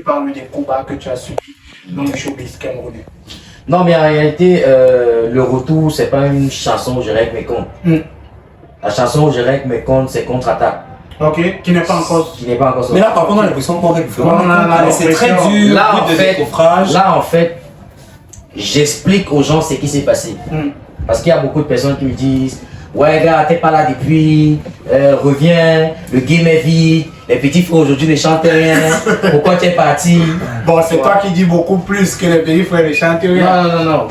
parles des combats que tu as subis dans le showbiz camerounais. Non, mais en réalité, le retour, c'est pas une chanson où je règle mes comptes. La chanson où je règle mes comptes, c'est Contre-Attaque. Ok, qui n'est pas encore sorti. Mais là, par contre, on a l'impression qu'on règle vraiment. C'est très dur. Là, en fait, j'explique aux gens ce qui s'est passé. Parce qu'il y a beaucoup de personnes qui me disent: ouais, gars, t'es pas là depuis, reviens, le game est vide, les petits frères aujourd'hui ne chantent rien, pourquoi tu es parti? Bon, c'est toi qui dis beaucoup plus que les petits frères ne chantent rien. Non.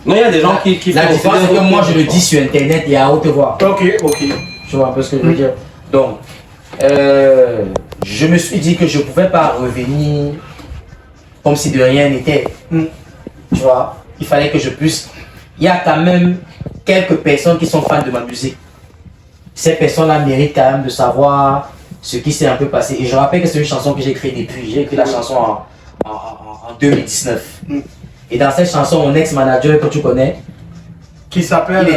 Non, il y a des gens qui la différence, c'est que moi, je le dis sur internet et à haute voix. Ok. Tu vois un peu ce que je veux dire? Donc, je me suis dit que je ne pouvais pas revenir comme si de rien n'était. Tu vois, il fallait que je puisse. Il y a quand même quelques personnes qui sont fans de ma musique. Ces personnes-là méritent quand même de savoir ce qui s'est un peu passé. Et je rappelle que c'est une chanson que j'ai écrite depuis. J'ai écrit la chanson en 2019. Et dans cette chanson, mon ex-manager que tu connais, qui s'appelle. Il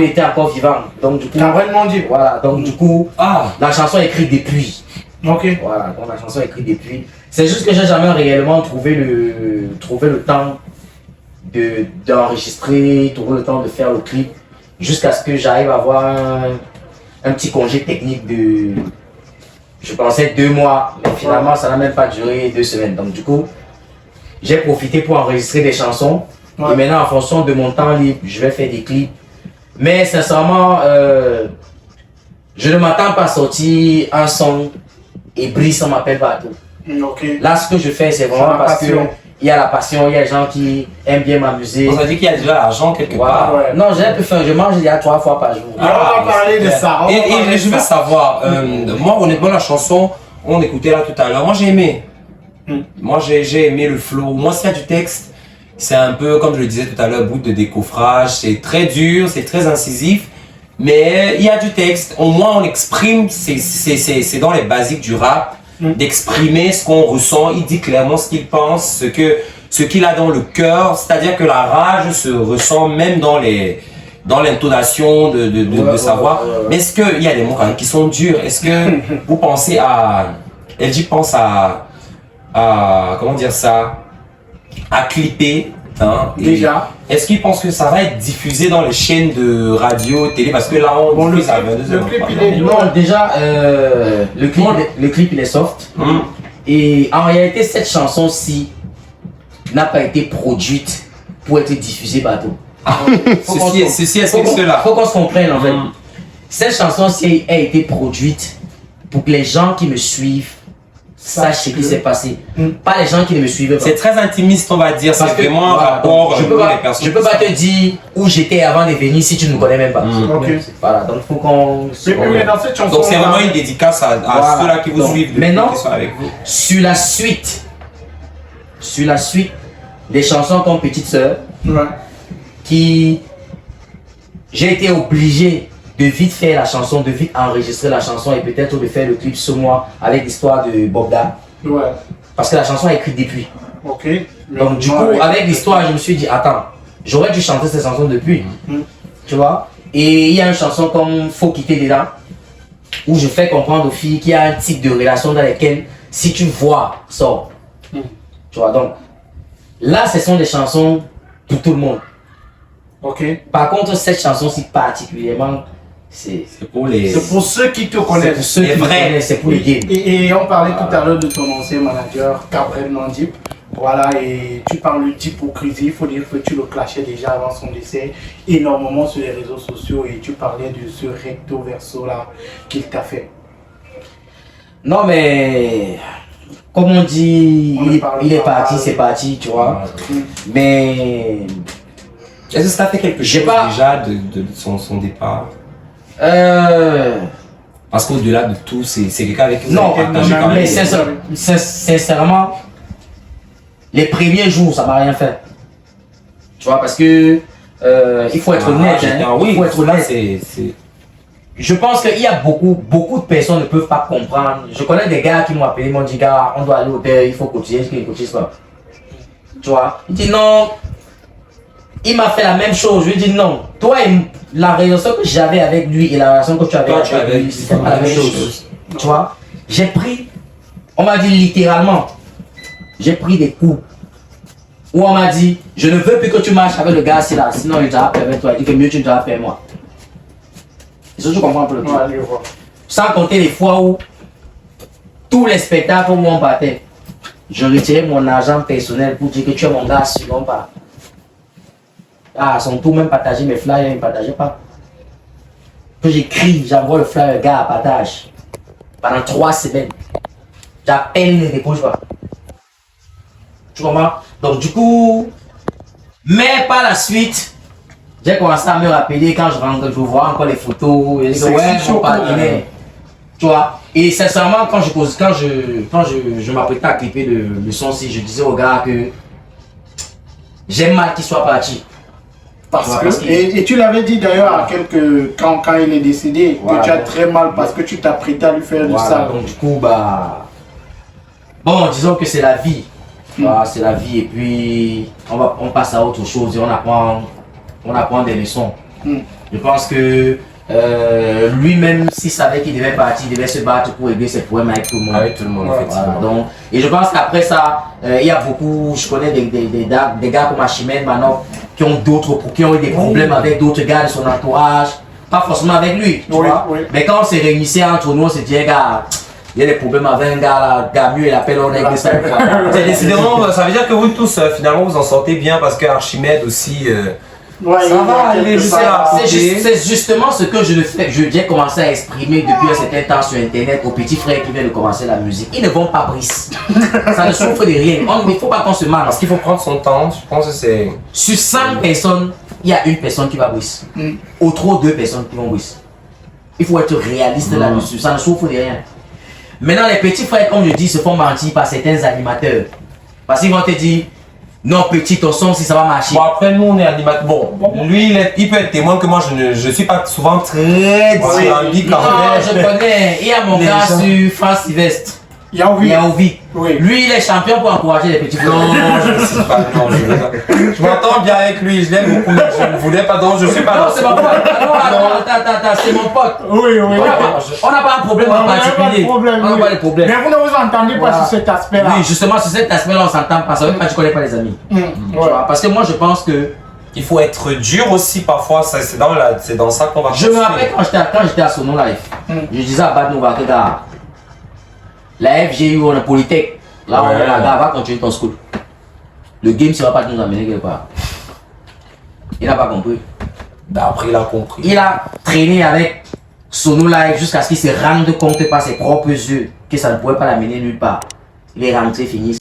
était encore vivant. Donc du coup. Gabriel Mondi. Voilà. Donc du coup, la chanson est écrite depuis. Ok. Voilà. Donc la chanson est écrite depuis. C'est juste que j'ai jamais réellement trouvé le temps d'enregistrer, trouver le temps de faire le clip, jusqu'à ce que j'arrive à avoir un petit congé technique de, je pensais 2 mois, mais finalement ça n'a même pas duré 2 semaines. Donc du coup, j'ai profité pour enregistrer des chansons. Et maintenant, en fonction de mon temps libre, je vais faire des clips. Mais sincèrement, je ne m'attends pas à sortir un son et Brice on m'appelle partout. Là, ce que je fais, c'est vraiment parce que il y a la passion, il y a des gens qui aiment bien ma musique. On a dit qu'il y a déjà l'argent quelque part. Non, j'ai un peu faim, je mange il y a 3 fois par jour. On va parler de ça. Et je veux savoir, moi honnêtement la chanson, on écoutait là tout à l'heure, moi j'ai aimé. Moi j'ai aimé le flow. Moi s'il y a du texte, c'est un peu comme je le disais tout à l'heure, bout de décoffrage, c'est très dur, c'est très incisif. Mais il y a du texte, au moins on exprime, c'est dans les basiques du rap. D'exprimer ce qu'on ressent, il dit clairement ce qu'il pense, ce qu'il a dans le cœur, c'est-à-dire que la rage se ressent même dans l'intonation de sa voix. Mais est-ce qu'il y a des mots quand même qui sont durs? Est-ce que vous pensez à... LG pense à comment dire ça? À clipper. Déjà. Est-ce qu'il pense que ça va être diffusé dans les chaînes de radio, télé? Parce que là, on diffuse à 22h. Non, déjà, le clip il est soft. Et en réalité, cette chanson-ci n'a pas été produite pour être diffusée partout. Ceci explique cela. Faut qu'on se comprenne en fait. Cette chanson-ci a été produite pour que les gens qui me suivent sache ce qui s'est passé. Pas les gens qui ne me suivent pas. C'est très intimiste, on va dire. C'est vraiment un rapport. Je peux pas te dire où j'étais avant de venir si tu ne me connais même pas. Voilà, donc il faut qu'on... Mais dans cette chanson... Donc c'est vraiment une dédicace à ceux-là qui vous suivent. Maintenant, qui sont avec vous. Sur la suite des chansons comme Petite Sœur, qui... J'ai été obligé de vite faire la chanson, de vite enregistrer la chanson et peut-être de faire le clip ce mois avec l'histoire de Bobda. Parce que la chanson est écrite depuis. Donc du coup, avec l'histoire, je me suis dit, attends, j'aurais dû chanter cette chanson depuis. Tu vois? Et il y a une chanson comme Faut quitter dedans, où je fais comprendre aux filles qu'il y a un type de relation dans laquelle, si tu vois, sors. Tu vois? Donc, là, ce sont des chansons pour tout le monde. Par contre, cette chanson-ci particulièrement, c'est pour ceux qui te connaissent. C'est pour les games. Et on parlait tout à l'heure de ton ancien manager, Gabriel Mondi. Voilà, et tu parles d'hypocrisie. Il faut dire que tu le clashais déjà avant son décès énormément sur les réseaux sociaux et tu parlais de ce recto verso là qu'il t'a fait. Non, mais comme on dit, il est parti, c'est parti, tu vois. Mais est-ce que ça fait quelque chose déjà de son départ? Parce qu'au-delà de tout, c'est quelqu'un avec qui vous avez partagé quand même. Mais sincèrement, les premiers jours, ça m'a rien fait. Tu vois, parce que il faut être honnête. Il faut être honnête. Je pense qu'il y a beaucoup de personnes ne peuvent pas comprendre. Je connais des gars qui m'ont appelé, m'ont dit, gars, on doit aller au hôtel, il faut cotiser, est-ce qu'il cotise pas? Tu vois, il dit non. Il m'a fait la même chose, je lui ai dit non. Toi, la relation que j'avais avec lui et la relation que tu avais avec lui, c'était pas la même chose. Tu vois, j'ai pris, on m'a dit littéralement, j'ai pris des coups. Où on m'a dit, je ne veux plus que tu marches avec le gars là, sinon il doit faire avec toi. Il dit que mieux tu dois faire moi. Et ça, je comprends un peu le truc. Ouais, je vois. Sans compter les fois où tous les spectacles où on battait, je retirais mon argent personnel pour dire que tu es mon gars, sinon pas. Ah, son tour même partager mes flyers, il ne partageait pas. Que j'écris, j'envoie le flyer, gars, à partage. Pendant 3 semaines. J'appelle, il ne dépose pas. Tu comprends? Donc du coup, mais par la suite, j'ai commencé à me rappeler quand je rentre, je vois encore les photos, et je dis que ouais, mon partenaire. Tu vois? Et sincèrement, quand je m'apprêtais à clipper le son-ci, je disais au gars que j'aime mal qu'il soit parti. Et tu l'avais dit d'ailleurs à quand il est décédé, voilà, que tu as très mal parce que tu t'apprêtais à lui faire du sale. Donc du coup, bah... Bon, disons que c'est la vie. C'est la vie et puis on passe à autre chose et on apprend des leçons. Je pense que lui-même, s'il savait qu'il devait partir, il devait se battre pour aider ses problèmes avec tout le monde. Avec tout le monde, effectivement. Voilà, donc, et je pense qu'après ça, il y a beaucoup, je connais des gars comme Archimède maintenant qui ont eu des problèmes avec d'autres gars de son entourage. Pas forcément avec lui, tu vois. Mais quand on s'est réunissait entre nous, on s'est dit, gars, il y a des problèmes avec un gars là, mieux il appelle, on règle ça. Décidément, ça veut dire que vous tous, finalement, vous en sortez bien parce qu'Archimède aussi. Ça va aller c'est justement ce que j'ai commencé à exprimer depuis un certain temps sur internet aux petits frères qui viennent de commencer la musique. Ils ne vont pas briser. Ça ne souffre de rien. Il ne faut pas qu'on se marre. Parce qu'il faut prendre son temps, je pense que c'est... Sur 100 personnes, il y a une personne qui va briser. Au trop 2 personnes qui vont briser. Il faut être réaliste là-dessus. Ça ne souffre de rien. Maintenant, les petits frères, comme je dis, se font mentir par certains animateurs. Parce qu'ils vont te dire, non, petit, ton son, si ça va marcher. Bon, après, nous, on est animateurs. Bon, lui, il peut être témoin que moi, je suis pas souvent très dynamique. Non, je connais. Il y a mon gars sur France Sylvestre. Yaouvi. Lui, il est champion pour encourager les petits frères. Non, je ne sais pas. Non, je m'entends bien avec lui. Je l'aime beaucoup, mais je ne voulais pas. Donc, je suis pas. Non, c'est mon pote. Attends, c'est mon pote. Oui. On n'a pas un problème en particulier. On n'a pas de problème. Mais vous ne vous entendez pas sur cet aspect-là. Oui, justement, sur cet aspect-là, on s'entend pas. Ça veut pas que tu connais pas les amis. Parce que moi, je pense que il faut être dur aussi parfois. C'est dans ça qu'on va. Je me rappelle quand j'étais à Sono Live. Je disais à Bad Nova que gars, la FGU, on a Polytech. Là, on est là, gars, va continuer ton school. Le game, ça va pas nous amener quelque part. Il n'a pas compris. Après, il a compris. Il a traîné avec Sono Live jusqu'à ce qu'il se rende compte par ses propres yeux que ça ne pouvait pas l'amener nulle part. Il est rentré, fini.